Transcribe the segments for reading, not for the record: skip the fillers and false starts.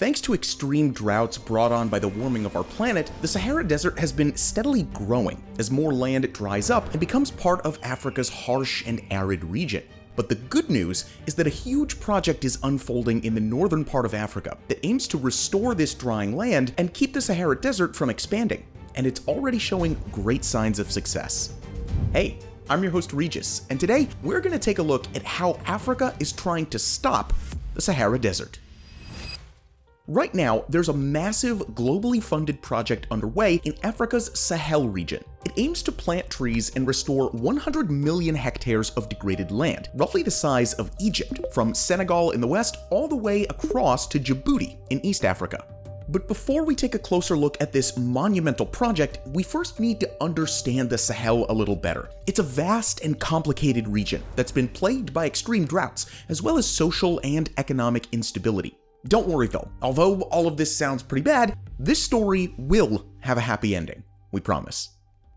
Thanks to extreme droughts brought on by the warming of our planet, the Sahara Desert has been steadily growing as more land dries up and becomes part of Africa's harsh and arid region. But the good news is that a huge project is unfolding in the northern part of Africa that aims to restore this drying land and keep the Sahara Desert from expanding. And it's already showing great signs of success. Hey, I'm your host Regis, and today we're going to take a look at how Africa is trying to stop the Sahara Desert. Right now, there's a massive, globally funded project underway in Africa's Sahel region. It aims to plant trees and restore 100 million hectares of degraded land, roughly the size of Egypt, from Senegal in the west all the way across to Djibouti in East Africa. But before we take a closer look at this monumental project, we first need to understand the Sahel a little better. It's a vast and complicated region that's been plagued by extreme droughts, as well as social and economic instability. Don't worry though, although all of this sounds pretty bad, this story will have a happy ending, we promise.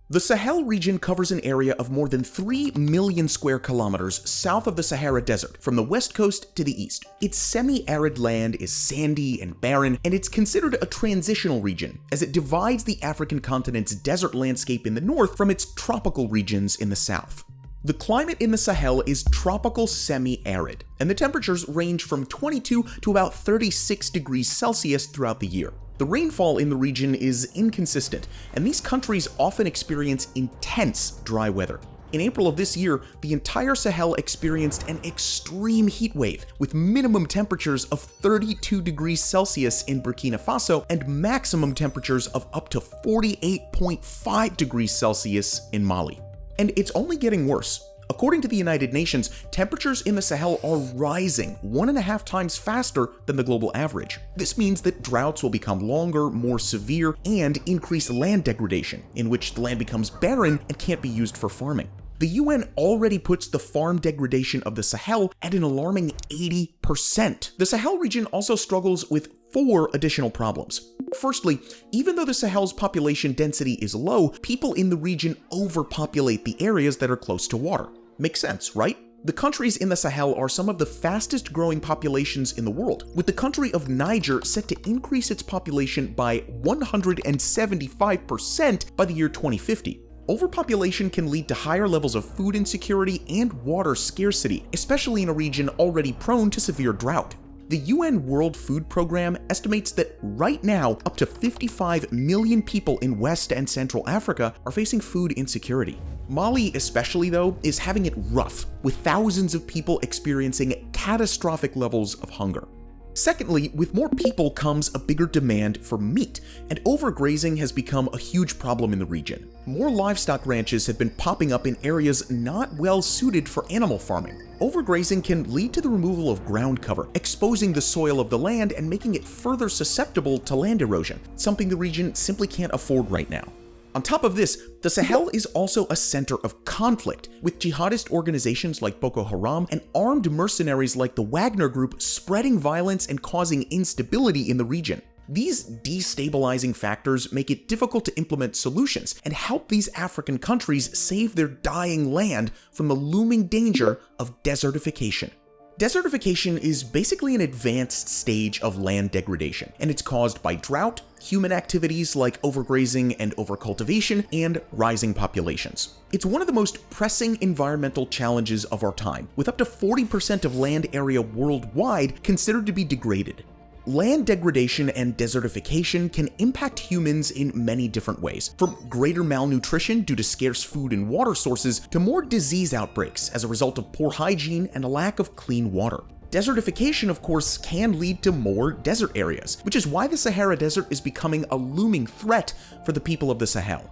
The Sahel region covers an area of more than 3 million square kilometers south of the Sahara Desert, from the west coast to the east. Its semi-arid land is sandy and barren, and it's considered a transitional region, as it divides the African continent's desert landscape in the north from its tropical regions in the south. The climate in the Sahel is tropical semi-arid, and the temperatures range from 22 to about 36 degrees Celsius throughout the year. The rainfall in the region is inconsistent, and these countries often experience intense dry weather. In April of this year, the entire Sahel experienced an extreme heat wave, with minimum temperatures of 32 degrees Celsius in Burkina Faso and maximum temperatures of up to 48.5 degrees Celsius in Mali. And it's only getting worse. According to the United Nations, temperatures in the Sahel are rising 1.5 times faster than the global average. This means that droughts will become longer, more severe, and increase land degradation, in which the land becomes barren and can't be used for farming. The UN already puts the farm degradation of the Sahel at an alarming 80%. The Sahel region also struggles with 4 additional problems. Firstly, even though the Sahel's population density is low, people in the region overpopulate the areas that are close to water. Makes sense, right? The countries in the Sahel are some of the fastest growing populations in the world, with the country of Niger set to increase its population by 175% by the year 2050. Overpopulation can lead to higher levels of food insecurity and water scarcity, especially in a region already prone to severe drought. The UN World Food Programme estimates that right now, up to 55 million people in West and Central Africa are facing food insecurity. Mali especially, though, is having it rough, with thousands of people experiencing catastrophic levels of hunger. Secondly, with more people comes a bigger demand for meat, and overgrazing has become a huge problem in the region. More livestock ranches have been popping up in areas not well suited for animal farming. Overgrazing can lead to the removal of ground cover, exposing the soil of the land and making it further susceptible to land erosion, something the region simply can't afford right now. On top of this, the Sahel is also a center of conflict, with jihadist organizations like Boko Haram and armed mercenaries like the Wagner Group spreading violence and causing instability in the region. These destabilizing factors make it difficult to implement solutions and help these African countries save their dying land from the looming danger of desertification. Desertification is basically an advanced stage of land degradation, and it's caused by drought, human activities like overgrazing and overcultivation, and rising populations. It's one of the most pressing environmental challenges of our time, with up to 40% of land area worldwide considered to be degraded. Land degradation and desertification can impact humans in many different ways, from greater malnutrition due to scarce food and water sources to more disease outbreaks as a result of poor hygiene and a lack of clean water. Desertification, of course, can lead to more desert areas, which is why the Sahara Desert is becoming a looming threat for the people of the Sahel.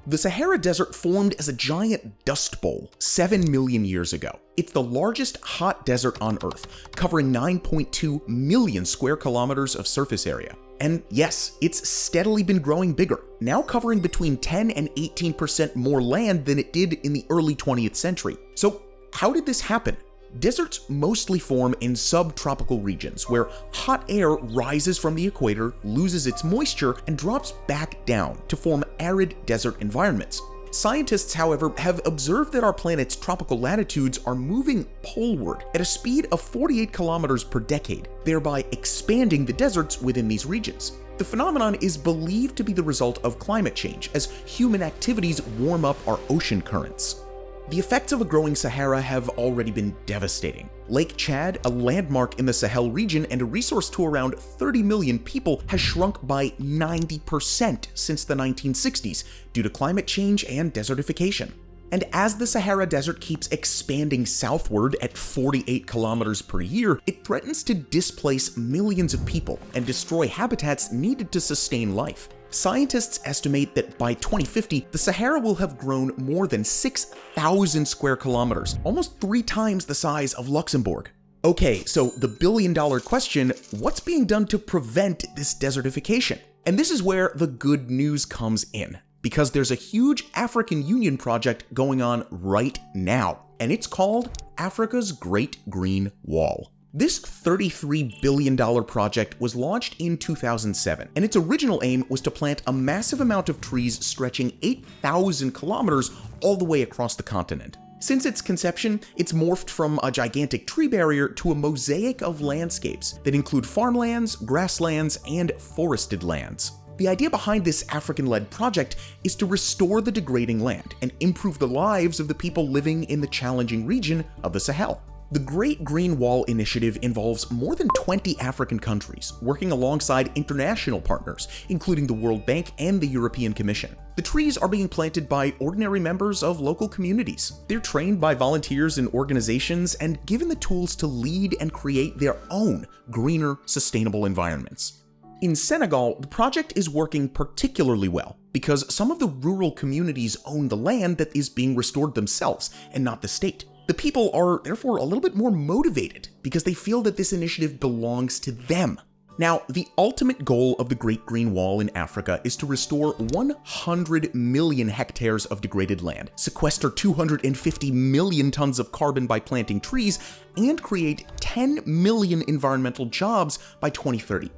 The Sahara Desert formed as a giant dust bowl 7 million years ago. It's the largest hot desert on Earth, covering 9.2 million square kilometers of surface area. And yes, it's steadily been growing bigger, now covering between 10 and 18% more land than it did in the early 20th century. So how did this happen? Deserts mostly form in subtropical regions where hot air rises from the equator, loses its moisture, and drops back down to form arid desert environments. Scientists, however, have observed that our planet's tropical latitudes are moving poleward at a speed of 48 kilometers per decade, thereby expanding the deserts within these regions. The phenomenon is believed to be the result of climate change, as human activities warm up our ocean currents. The effects of a growing Sahara have already been devastating. Lake Chad, a landmark in the Sahel region and a resource to around 30 million people, has shrunk by 90% since the 1960s due to climate change and desertification. And as the Sahara Desert keeps expanding southward at 48 kilometers per year, it threatens to displace millions of people and destroy habitats needed to sustain life. Scientists estimate that by 2050, the Sahara will have grown more than 6,000 square kilometers, almost 3 times the size of Luxembourg. Okay, so the billion-dollar question, what's being done to prevent this desertification? And this is where the good news comes in, because there's a huge African Union project going on right now, and it's called Africa's Great Green Wall. This $33 billion project was launched in 2007, and its original aim was to plant a massive amount of trees stretching 8,000 kilometers all the way across the continent. Since its conception, it's morphed from a gigantic tree barrier to a mosaic of landscapes that include farmlands, grasslands, and forested lands. The idea behind this African-led project is to restore the degrading land and improve the lives of the people living in the challenging region of the Sahel. The Great Green Wall initiative involves more than 20 African countries, working alongside international partners, including the World Bank and the European Commission. The trees are being planted by ordinary members of local communities. They're trained by volunteers and organizations and given the tools to lead and create their own greener, sustainable environments. In Senegal, the project is working particularly well because some of the rural communities own the land that is being restored themselves and not the state. The people are therefore a little bit more motivated because they feel that this initiative belongs to them. Now, the ultimate goal of the Great Green Wall in Africa is to restore 100 million hectares of degraded land, sequester 250 million tons of carbon by planting trees, and create 10 million environmental jobs by 2030.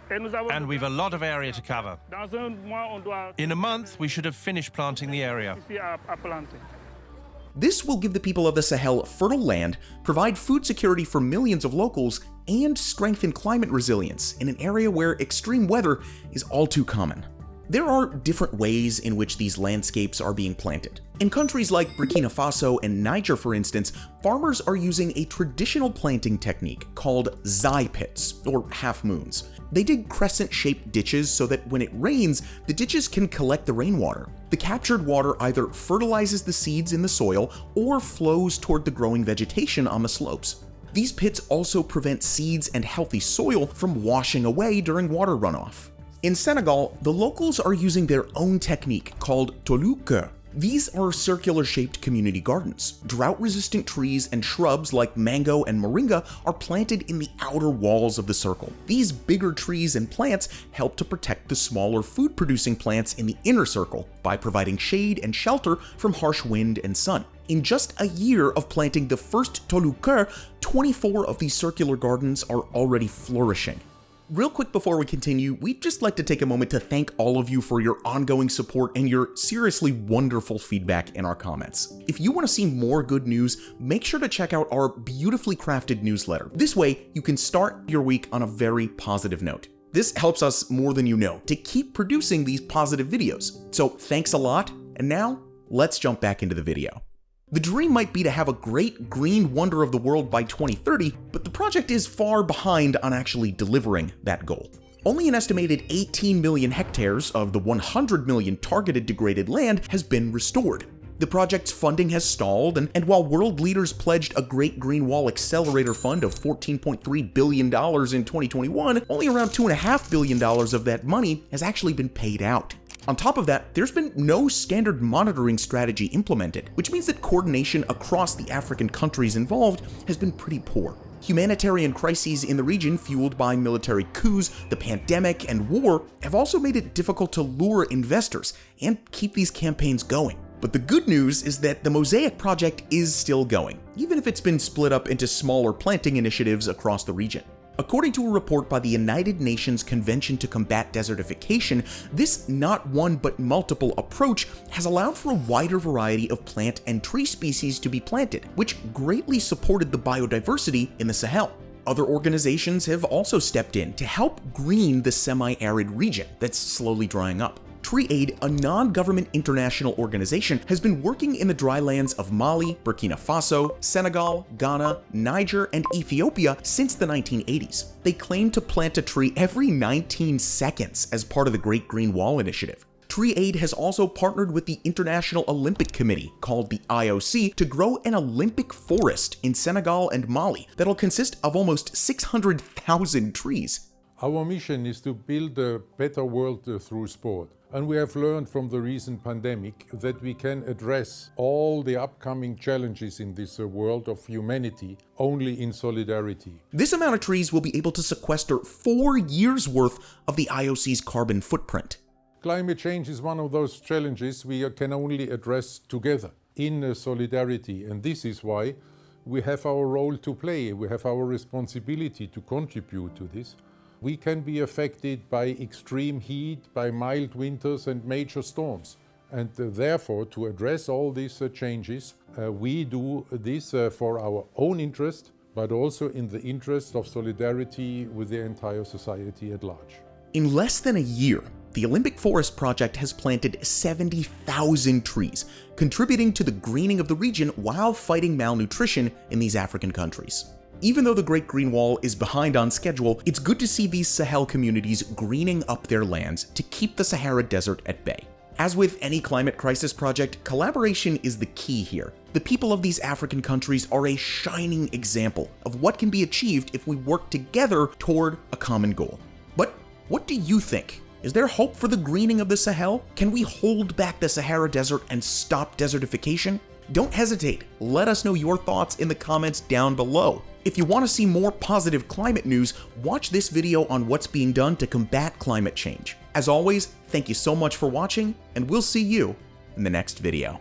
And we've a lot of area to cover. In a month, we should have finished planting the area. This will give the people of the Sahel fertile land, provide food security for millions of locals, and strengthen climate resilience in an area where extreme weather is all too common. There are different ways in which these landscapes are being planted. In countries like Burkina Faso and Niger, for instance, farmers are using a traditional planting technique called zai pits, or half-moons. They dig crescent-shaped ditches so that when it rains, the ditches can collect the rainwater. The captured water either fertilizes the seeds in the soil or flows toward the growing vegetation on the slopes. These pits also prevent seeds and healthy soil from washing away during water runoff. In Senegal, the locals are using their own technique called toluque. These are circular-shaped community gardens. Drought-resistant trees and shrubs like mango and moringa are planted in the outer walls of the circle. These bigger trees and plants help to protect the smaller food-producing plants in the inner circle by providing shade and shelter from harsh wind and sun. In just a year of planting the first toluque, 24 of these circular gardens are already flourishing. Real quick before we continue, we'd just like to take a moment to thank all of you for your ongoing support and your seriously wonderful feedback in our comments. If you want to see more good news, make sure to check out our beautifully crafted newsletter. This way, you can start your week on a very positive note. This helps us more than you know to keep producing these positive videos. So thanks a lot, and now let's jump back into the video. The dream might be to have a great green wonder of the world by 2030, but the project is far behind on actually delivering that goal. Only an estimated 18 million hectares of the 100 million targeted degraded land has been restored. The project's funding has stalled, and while world leaders pledged a Great Green Wall Accelerator Fund of $14.3 billion in 2021, only around $2.5 billion of that money has actually been paid out. On top of that, there's been no standard monitoring strategy implemented, which means that coordination across the African countries involved has been pretty poor. Humanitarian crises in the region fueled by military coups, the pandemic, and war have also made it difficult to lure investors and keep these campaigns going. But the good news is that the Mosaic project is still going, even if it's been split up into smaller planting initiatives across the region. According to a report by the United Nations Convention to Combat Desertification, this not one but multiple approach has allowed for a wider variety of plant and tree species to be planted, which greatly supported the biodiversity in the Sahel. Other organizations have also stepped in to help green the semi-arid region that's slowly drying up. TreeAid, a non-government international organization, has been working in the drylands of Mali, Burkina Faso, Senegal, Ghana, Niger, and Ethiopia since the 1980s. They claim to plant a tree every 19 seconds as part of the Great Green Wall Initiative. TreeAid has also partnered with the International Olympic Committee, called the IOC, to grow an Olympic forest in Senegal and Mali that'll consist of almost 600,000 trees. Our mission is to build a better world through sport. And we have learned from the recent pandemic that we can address all the upcoming challenges in this world of humanity only in solidarity. This amount of trees will be able to sequester 4 years' worth of the IOC's carbon footprint. Climate change is one of those challenges we can only address together in solidarity. And this is why we have our role to play. We have our responsibility to contribute to this. We can be affected by extreme heat, by mild winters and major storms. And therefore, to address all these changes, we do this for our own interest, but also in the interest of solidarity with the entire society at large. In less than a year, the Olympic Forest Project has planted 70,000 trees, contributing to the greening of the region while fighting malnutrition in these African countries. Even though the Great Green Wall is behind on schedule, it's good to see these Sahel communities greening up their lands to keep the Sahara Desert at bay. As with any climate crisis project, collaboration is the key here. The people of these African countries are a shining example of what can be achieved if we work together toward a common goal. But what do you think? Is there hope for the greening of the Sahel? Can we hold back the Sahara Desert and stop desertification? Don't hesitate. Let us know your thoughts in the comments down below. If you want to see more positive climate news, watch this video on what's being done to combat climate change. As always, thank you so much for watching, and we'll see you in the next video.